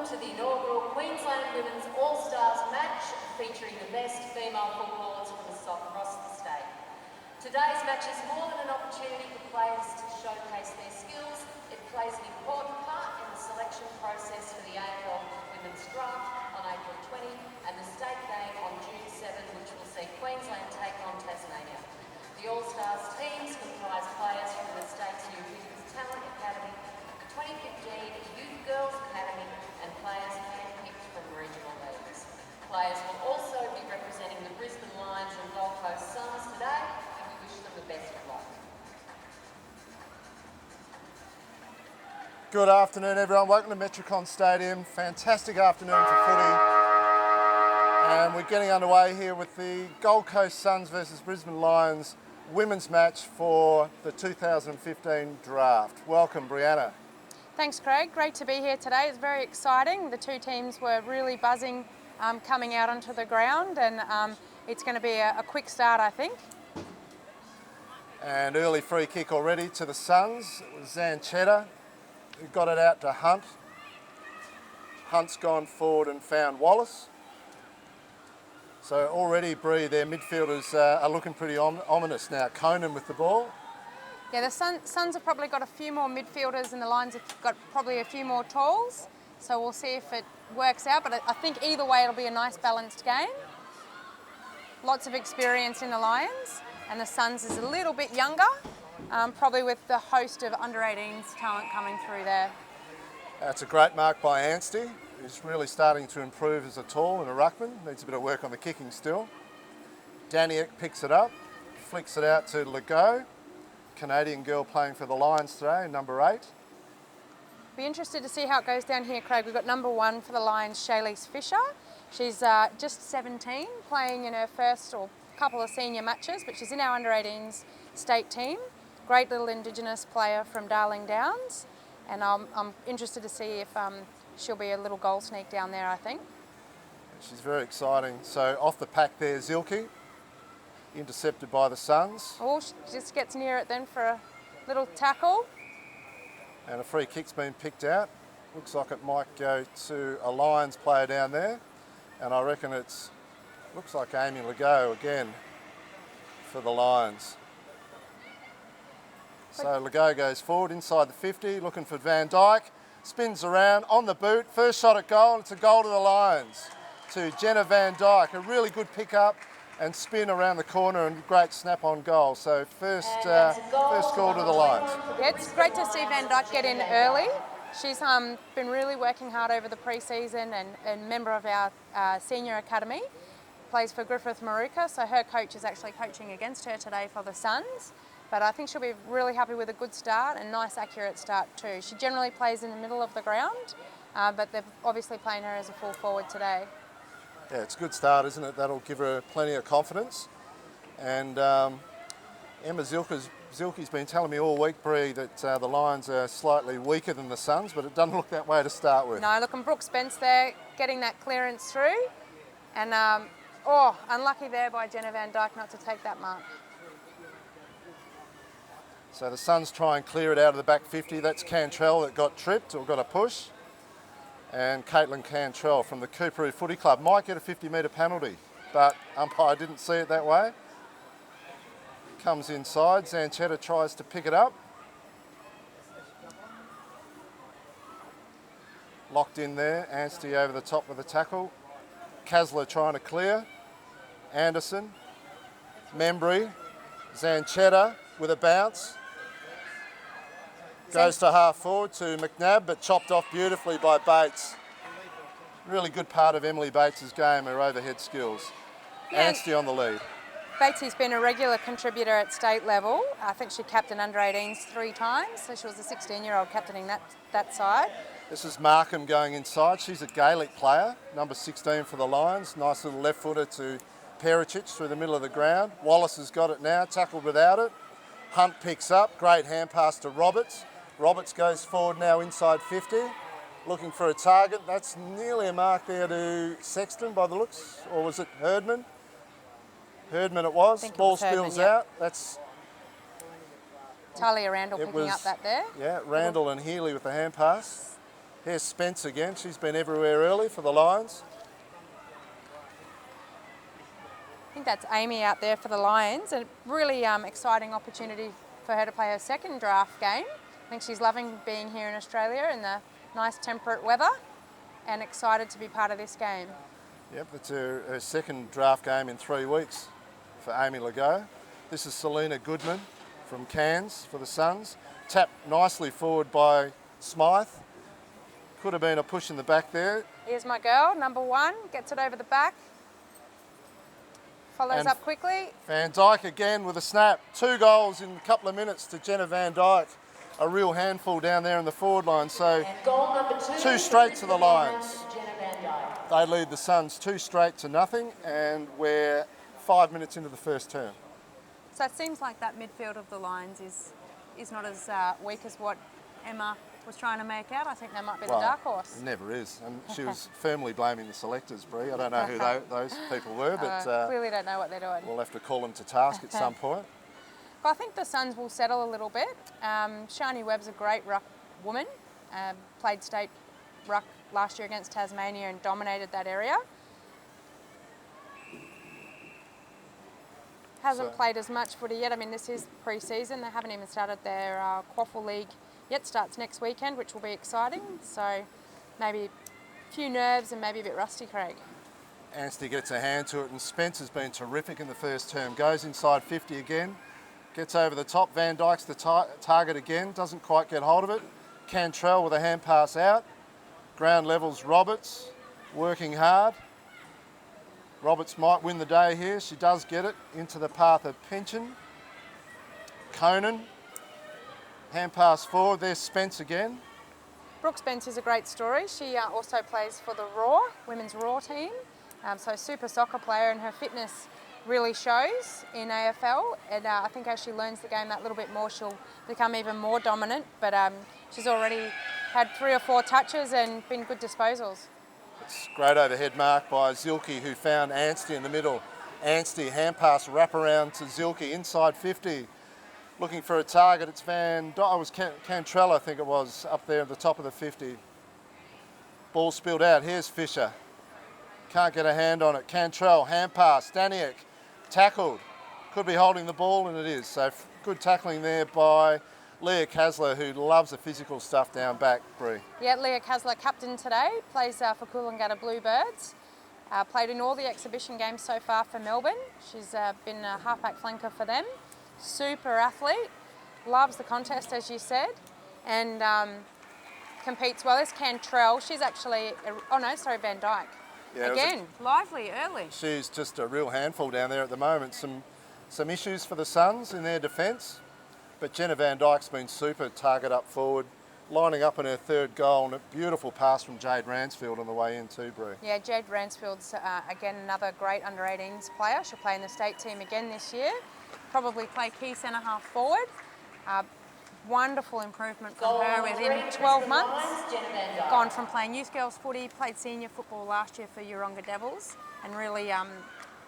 welcome to the inaugural Queensland Women's All-Stars match featuring the best female footballers across the state. Today's match is more than an opportunity for players to showcase their skills. It plays an important part in the selection process for the AFL Women's Draft on April 20 and the state game on June 7, which will see Queensland take on Tasmania. The All-Stars teams comprise players from the state's New Women's Talent Academy, the 2015 Youth Girls Academy and players handpicked from regional leagues. Players will also be representing the Brisbane Lions and Gold Coast SUNS today, and we wish them the best of luck. Good afternoon everyone, welcome to Metricon Stadium. Fantastic afternoon for footy. And we're getting underway here with the Gold Coast SUNS versus Brisbane Lions women's match for the 2015 draft. Welcome, Brianna. Thanks, Craig. Great to be here today. It's very exciting. The two teams were really buzzing coming out onto the ground, and it's going to be a quick start, I think. And early free kick already to the SUNS. It was Zanchetta who got it out to Hunt. Hunt's gone forward and found Wallace. So already, Bree, their midfielders are looking pretty ominous now. Conan with the ball. Yeah, the Suns have probably got a few more midfielders and the Lions have got probably a few more talls. So we'll see if it works out. But I think either way it'll be a nice balanced game. Lots of experience in the Lions, and the Suns is a little bit younger, probably with the host of under-18s talent coming through there. That's a great mark by Anstey. He's really starting to improve as a tall and a ruckman. Needs a bit of work on the kicking still. Daniak picks it up, flicks it out to Legault. Canadian girl playing for the Lions today, number 8. Be interested to see how it goes down here, Craig. We've got number 1 for the Lions, Shaylease Fisher. She's just 17, playing in her first or couple of senior matches, but she's in our under-18s state team. Great little Indigenous player from Darling Downs, and I'm interested to see if she'll be a little goal sneak down there, I think. She's very exciting. So off the pack there, Zilke, intercepted by the Suns. Oh, she just gets near it then for a little tackle. And a free kick's been picked out. Looks like it might go to a Lions player down there. And I reckon looks like Amy Legault again for the Lions. So Legault goes forward inside the 50, looking for Van Dyke. Spins around on the boot. First shot at goal. It's a goal to the Lions. To Jenna Van Dyke. A really good pick-up and spin around the corner and great snap on goal. So first goal to the Lions. Yeah, it's great to see Van Dyke get in early. She's been really working hard over the pre-season and member of our senior academy. Plays for Griffith Maruka, so her coach is actually coaching against her today for the Suns. But I think she'll be really happy with a good start and nice accurate start too. She generally plays in the middle of the ground, but they're obviously playing her as a full forward today. Yeah, it's a good start, isn't it? That'll give her plenty of confidence. And Emma Zilke's been telling me all week, Bree, that the Lions are slightly weaker than the Suns, but it doesn't look that way to start with. No, look, and Brooke Spence there getting that clearance through. And, unlucky there by Jenna Van Dyke not to take that mark. So the Suns try and clear it out of the back 50. That's Cantrell that got tripped or got a push. And Caitlin Cantrell from the Coorparoo Footy Club might get a 50-metre penalty, but umpire didn't see it that way. Comes inside, Zanchetta tries to pick it up. Locked in there, Anstey over the top with the tackle. Kasler trying to clear. Anderson, Membry, Zanchetta with a bounce. Goes to half forward to McNabb, but chopped off beautifully by Bates. Really good part of Emily Bates' game, her overhead skills. Yeah. Anstey on the lead. Bates's been a regular contributor at state level. I think she captained under-18s 3 times, so she was a 16-year-old captaining that side. This is Markham going inside. She's a Gaelic player, number 16 for the Lions. Nice little left footer to Pericic through the middle of the ground. Wallace has got it now, tackled without it. Hunt picks up, great hand pass to Roberts. Roberts goes forward now inside 50, looking for a target. That's nearly a mark there to Sexton by the looks, or was it Herdman? Herdman it was. Ball spills out. That's Talia Randall picking up that there. Yeah, Randall and Healy with the hand pass. Here's Spence again. She's been everywhere early for the Lions. I think that's Amy out there for the Lions. A really exciting opportunity for her to play her second draft game. I think she's loving being here in Australia in the nice temperate weather and excited to be part of this game. Yep, it's her second draft game in 3 weeks for Amy Legault. This is Selena Goodman from Cairns for the Suns. Tapped nicely forward by Smythe. Could have been a push in the back there. Here's my girl, number 1, gets it over the back. Follows And up quickly. Van Dijk again with a snap. 2 goals in a couple of minutes to Jenna Van Dijk. A real handful down there in the forward line. So And goal number 2. 2 straight to the Lions. Jenna Van Dijk. They lead the Suns 2 straight to nothing, and we're 5 minutes into the first term. So it seems like that midfield of the Lions is not as weak as what Emma was trying to make out. I think that might be the dark horse. It never is. And she was firmly blaming the selectors, Brie. I don't know who those people were, but Clearly don't know what they're doing. we'll have to call them to task at some point. But I think the Suns will settle a little bit. Shani Webb's a great ruck woman. Played state ruck last year against Tasmania and dominated that area. Hasn't played as much footy yet. I mean, this is pre-season. They haven't even started their Quaffle League yet. Starts next weekend, which will be exciting. So maybe a few nerves and maybe a bit rusty, Craig. Anstey gets a hand to it, and Spence has been terrific in the first term. Goes inside 50 again. Gets over the top. Van Dijk's the target again. Doesn't quite get hold of it. Cantrell with a hand pass out. Ground levels Roberts. Working hard. Roberts might win the day here. She does get it into the path of Pension. Conan. Hand pass forward. There's Spence again. Brooke Spence is a great story. She also plays for the Raw, women's Raw team. So super soccer player, and her fitness really shows in AFL. And I think as she learns the game that little bit more, she'll become even more dominant. But she's already had 3 or 4 touches and been good disposals. It's great overhead mark by Zilke, who found Anstey in the middle. Anstey, hand pass, wrap around to Zilke, inside 50. Looking for a target. It's it was Cantrell, I think it was, up there at the top of the 50. Ball spilled out. Here's Fisher. Can't get a hand on it. Cantrell, hand pass. Staniak, tackled. Could be holding the ball, and it is. So good tackling there by Leah Kasler, who loves the physical stuff down back, Brie. Yeah, Leah Kasler, captain today, plays for Coolangatta Bluebirds. Played in all the exhibition games so far for Melbourne. She's been a halfback flanker for them. Super athlete, loves the contest, as you said, and competes well. There's Cantrell. She's actually, Van Dijk. Yeah, again, lively early. She's just a real handful down there at the moment. Some issues for the Suns in their defence, but Jenna Van Dijk's been super target up forward, lining up in her 3rd goal, and a beautiful pass from Jade Ransfield on the way in too, Brie. Yeah, Jade Ransfield's again another great under-18s player. She'll play in the state team again this year. Probably play key centre half forward. Wonderful improvement from her within 12 months. Gone from playing youth girls footy, played senior football last year for Yeronga Devils, and really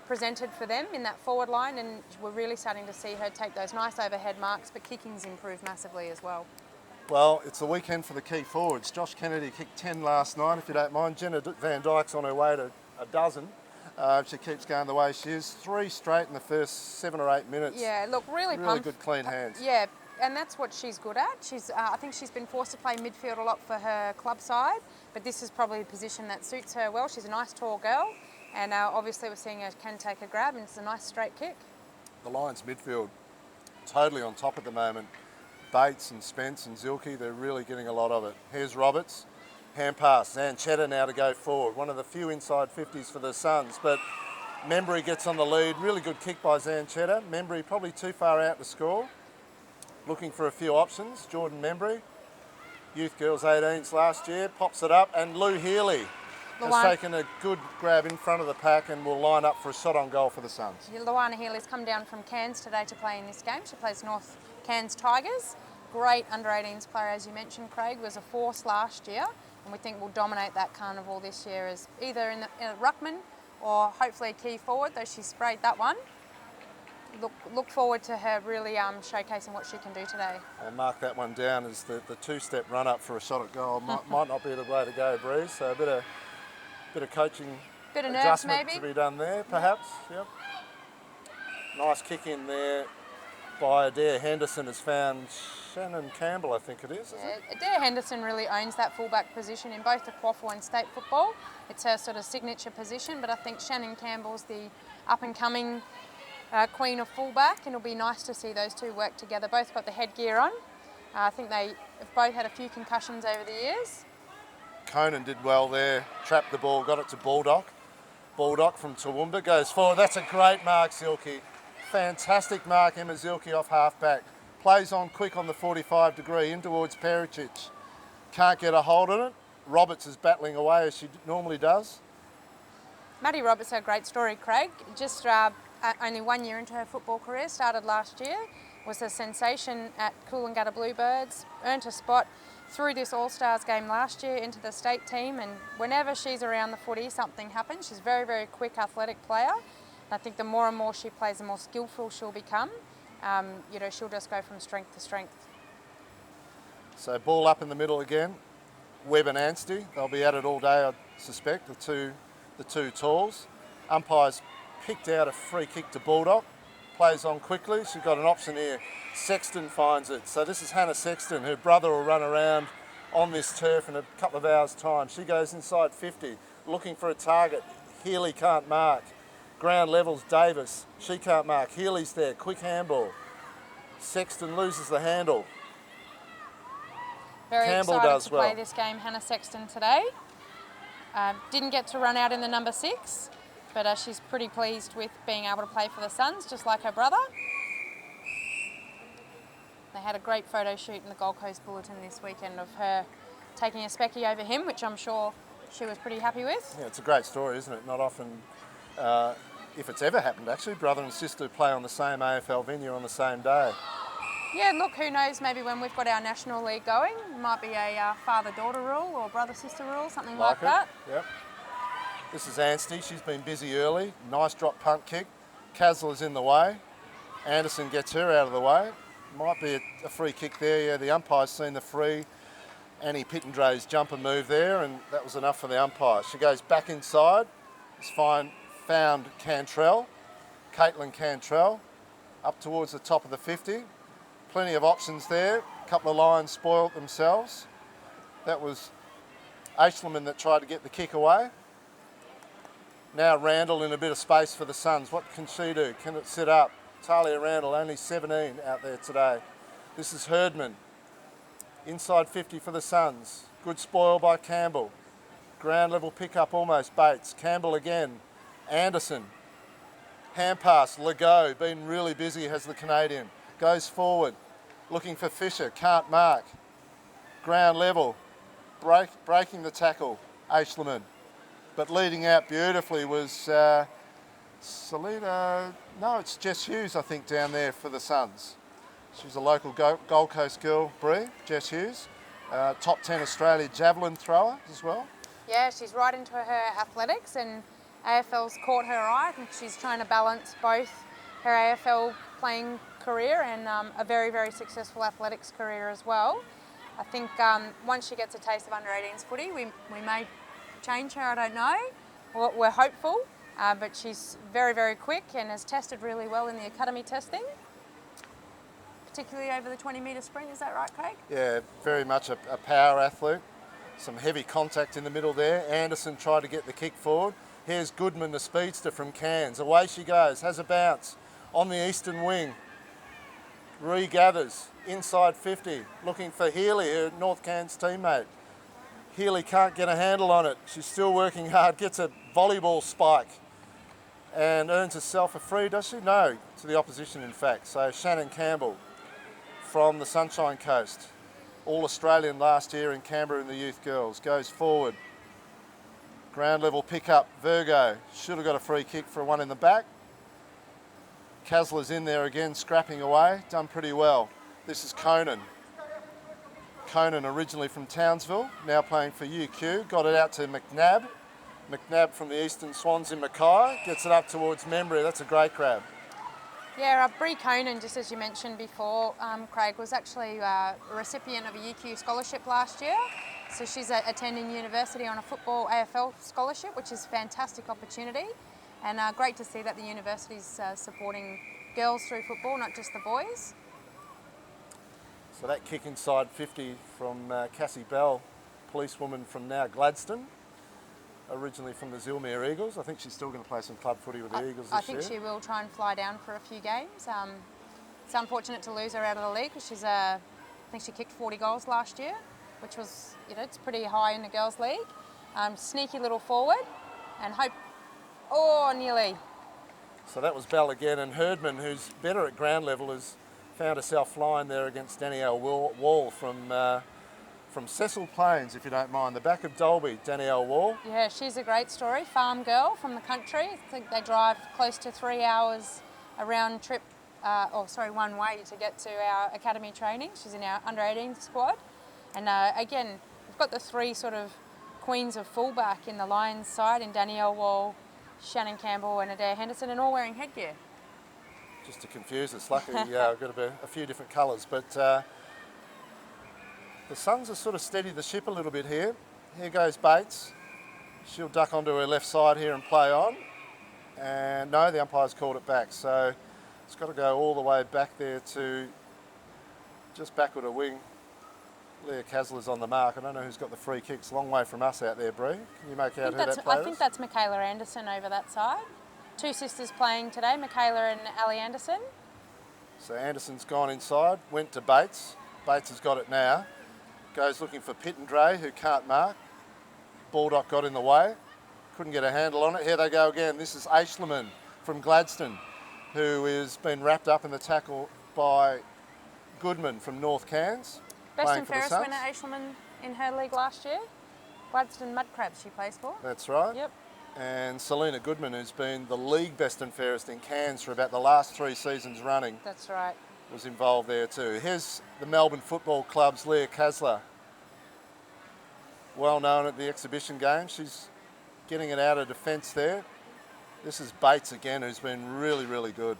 presented for them in that forward line, and we're really starting to see her take those nice overhead marks, but kicking's improved massively as well. Well, it's the weekend for the key forwards. Josh Kennedy kicked 10 last night, if you don't mind. Jenna Van Dijk's on her way to a dozen. She keeps going the way she is. 3 straight in the first 7 or 8 minutes. Yeah, look, really pumped. Good, clean hands. Yeah, and that's what she's good at. I think she's been forced to play midfield a lot for her club side, but this is probably a position that suits her well. She's a nice tall girl, and obviously we're seeing her can take a grab, and it's a nice straight kick. The Lions midfield totally on top at the moment. Bates and Spence and Zilke, they're really getting a lot of it. Here's Roberts. Hand pass. Zanchetta now to go forward. One of the few inside 50s for the Suns, but Membry gets on the lead. Really good kick by Zanchetta. Membry probably too far out to score. Looking for a few options. Jordan Membry, youth girls 18s last year, pops it up, and Lou Healy has taken a good grab in front of the pack and will line up for a shot on goal for the Suns. Luana Healy's come down from Cairns today to play in this game. She plays North Cairns Tigers. Great under-18s player, as you mentioned, Craig, was a force last year, and we think will dominate that carnival this year as either in a ruckman or hopefully a key forward, though she sprayed that one. look forward to her really showcasing what she can do today. I'll mark that one down as the two-step run-up for a shot at goal. Might not be the way to go, Bree, so a bit of coaching Bit of nerves adjustment maybe. to be done there, perhaps. Yep. Nice kick in there by Adair Henderson has found Shannon Campbell, I think it is, isn't it? Adair Henderson really owns that fullback position in both the quaffle and state football. It's her sort of signature position, but I think Shannon Campbell's the up-and-coming queen of fullback, and it'll be nice to see those two work together. Both got the headgear on. I think they have both had a few concussions over the years. Conan did well there, trapped the ball, got it to Baldock. Baldock from Toowoomba goes forward. That's a great mark, Zilke. Fantastic mark, Emma Zilke off half-back. Plays on quick on the 45 degree in towards Pericic. Can't get a hold on it. Roberts is battling away as she normally does. Maddie Roberts had a great story, Craig. Just only 1 year into her football career, started last year, was a sensation at Coolangatta Bluebirds, earned a spot through this All-Stars game last year into the state team, and whenever she's around the footy, something happens. She's a very, very quick athletic player. I think the more and more she plays, the more skillful she'll become. She'll just go from strength to strength. So ball up in the middle again. Webb and Anstey, they'll be at it all day, I suspect, the two talls. Umpires picked out a free kick to Baldock. Plays on quickly. She's got an option here. Sexton finds it. So this is Hannah Sexton. Her brother will run around on this turf in a couple of hours' time. She goes inside 50, looking for a target. Healy can't mark. Ground levels Davis. She can't mark. Healy's there. Quick handball. Sexton loses the handle. Very Campbell excited does to play well. this game, Hannah Sexton, today. Didn't get to run out in the number 6, but she's pretty pleased with being able to play for the Suns, just like her brother. They had a great photo shoot in the Gold Coast Bulletin this weekend of her taking a specky over him, which I'm sure she was pretty happy with. Yeah, it's a great story, isn't it? Not often, if it's ever happened actually, brother and sister play on the same AFL venue on the same day. Yeah, look, who knows, maybe when we've got our National League going, it might be a father-daughter rule or brother-sister rule, something like that. Yep. This is Anstey. She's been busy early. Nice drop punt kick. Casler's in the way. Anderson gets her out of the way. Might be a free kick there. Yeah, the umpire's seen the free. Annie Pittendrey's jumper move there, and that was enough for the umpire. She goes back inside. It's found Cantrell, Caitlin Cantrell, up towards the top of the 50. Plenty of options there. A couple of Lions spoiled themselves. That was Aishleman that tried to get the kick away. Now Randall in a bit of space for the Suns. What can she do? Can it sit up? Talia Randall, only 17 out there today. This is Herdman. Inside 50 for the Suns. Good spoil by Campbell. Ground level pick up almost. Bates. Campbell again. Anderson. Hand pass. Legault, been really busy, has the Canadian. Goes forward. Looking for Fisher. Can't mark. Ground level. Breaking the tackle. Aishleman. But leading out beautifully was Selena. No, it's Jess Hughes, I think, down there for the Suns. She's a local Gold Coast girl, Bree, Jess Hughes. Top 10 Australia javelin thrower as well. Yeah, she's right into her athletics, and AFL's caught her eye. I think she's trying to balance both her AFL playing career and a very, very successful athletics career as well. I think once she gets a taste of under-18s footy, we may change her, I don't know. We're hopeful, but she's very, very quick and has tested really well in the academy testing, particularly over the 20-metre sprint. Is that right, Craig? Yeah, very much a power athlete. Some heavy contact in the middle there. Anderson tried to get the kick forward. Here's Goodman, the speedster from Cairns. Away she goes, has a bounce on the eastern wing. Regathers inside 50, looking for Healy, her North Cairns teammate. Healy can't get a handle on it. She's still working hard, gets a volleyball spike and earns herself a free, does she? No, to the opposition in fact. So Shannon Campbell from the Sunshine Coast, All-Australian last year in Canberra in the youth girls, goes forward. Ground level pick up, Virgo, should have got a free kick for one in the back. Casler's in there again, scrapping away, done pretty well. This is Conan. Conan originally from Townsville, now playing for UQ, got it out to McNabb. McNabb from the Eastern Swans in Mackay, gets it up towards Membry, that's a great grab. Yeah, Brie Conan, just as you mentioned before, Craig, was actually a recipient of a UQ scholarship last year. So she's attending university on a football AFL scholarship, which is a fantastic opportunity. And great to see that the university's supporting girls through football, not just the boys. So that kick inside 50 from Cassie Bell, policewoman from now Gladstone, originally from the Zilmere Eagles. I think she's still going to play some club footy with the Eagles this year. I think she will try and fly down for a few games. It's unfortunate to lose her out of the league because I think she kicked 40 goals last year, which was, it's pretty high in the girls' league. Sneaky little forward, and nearly. So that was Bell again, and Herdman, who's better at ground level, has found herself flying there against Danielle Wall from Cecil Plains, if you don't mind, the back of Dalby, Danielle Wall. Yeah, she's a great story. Farm girl from the country. I think they drive close to 3 hours a round trip, one way to get to our academy training. She's in our under-18 squad. And again, we've got the three sort of queens of fullback in the Lions side in Danielle Wall, Shannon Campbell and Adair Henderson, and all wearing headgear. Just to confuse us, luckily we've got a few different colours, but the Suns have sort of steadied the ship a little bit here. Here goes Bates. She'll duck onto her left side here and play on. And no, the umpire's called it back. So it's got to go all the way back there to just backward a wing. Leah Kasler's on the mark. I don't know who's got the free kicks. Long way from us out there, Bree. Can you make out who that player is? I think that's Michaela Anderson over that side. Two sisters playing today, Michaela and Ali Anderson. So Anderson's gone inside, went to Bates. Bates has got it now. Goes looking for Pittendray, who can't mark. Baldock got in the way. Couldn't get a handle on it. Here they go again. This is Aishleman from Gladstone, who has been wrapped up in the tackle by Goodman from North Cairns. Best and fairest winner, Aishleman, in her league last year. Gladstone Mudcrabs she plays for. That's right. Yep. And Selena Goodman, who's been the league best and fairest in Cairns for about the last 3 seasons running. That's right. Was involved there too. Here's the Melbourne Football Club's Leah Kasler. Well known at the exhibition game. She's getting it out of defence there. This is Bates again, who's been really, really good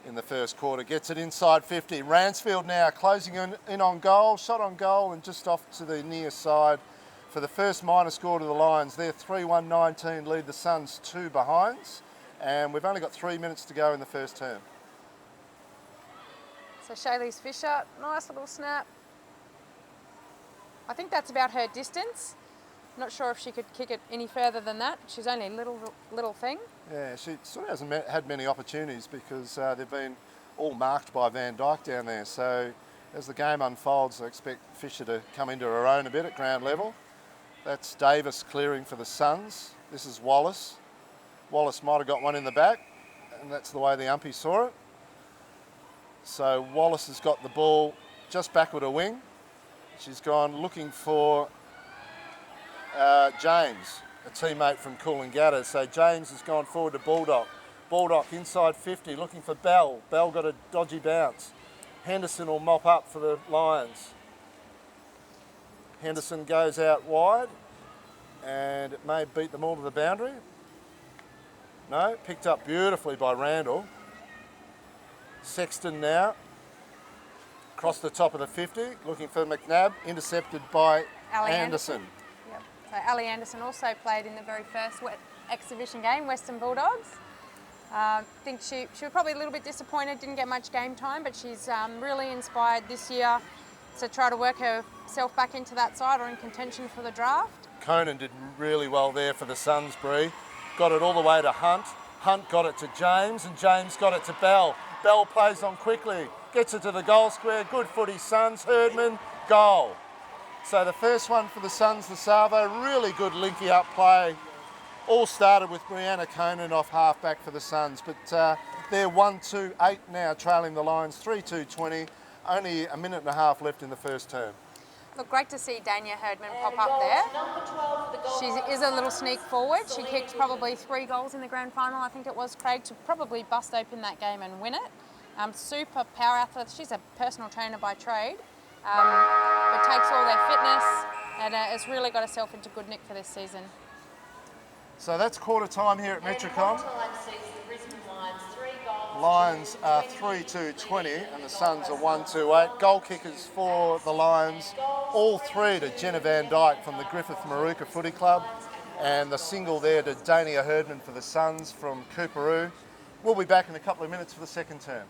in the first quarter. Gets it inside 50. Ransfield now closing in on goal. Shot on goal and just off to the near side for the first minor score to the Lions. They're 3-1-19, lead the Suns 2 behinds. And we've only got 3 minutes to go in the first term. So Shaylee's Fisher, nice little snap. I think that's about her distance. Not sure if she could kick it any further than that. She's only a little thing. Yeah, she sort of hasn't had many opportunities because they've been all marked by Van Dyke down there. So as the game unfolds, I expect Fisher to come into her own a bit at ground level. That's Davis clearing for the Suns. This is Wallace. Wallace might have got one in the back, and that's the way the umpy saw it. So Wallace has got the ball just backward a wing. She's gone looking for James, a teammate from Coolangatta. So James has gone forward to Baldock. Baldock inside 50, looking for Bell. Bell got a dodgy bounce. Henderson will mop up for the Lions. Henderson goes out wide, and it may beat them all to the boundary. No, picked up beautifully by Randall. Sexton now, across the top of the 50, looking for McNabb, intercepted by Anderson. Yep. So Ali Anderson also played in the very first exhibition game, Western Bulldogs. I think she was probably a little bit disappointed, didn't get much game time, but she's really inspired this year to try to work herself back into that side or in contention for the draft. Conan did really well there for the Suns, Bree. Got it all the way to Hunt. Hunt got it to James, and James got it to Bell. Bell plays on quickly, gets it to the goal square. Good footy, Suns. Herdman, goal. So the first one for the Suns, the Savo, really good linky up play. All started with Brianna Conan off half-back for the Suns, but they're 1-2-8 now, trailing the Lions 3-2-20. Only a minute and a half left in the first term. Look, great to see Dania Herdman pop up there. She is a little sneak forward. She kicked probably 3 goals in the grand final, I think it was, Craig, to probably bust open that game and win it. Super power athlete. She's a personal trainer by trade, but takes all their fitness and has really got herself into good nick for this season. So that's quarter time here at Metricon. Lions are 3-2-20 and the Suns are 1-2-8. Goal kickers for the Lions, all three to Jenna Van Dyke from the Griffith Maruka Footy Club, and the single there to Dania Herdman for the Suns from Cooperoo. We'll be back in a couple of minutes for the second term.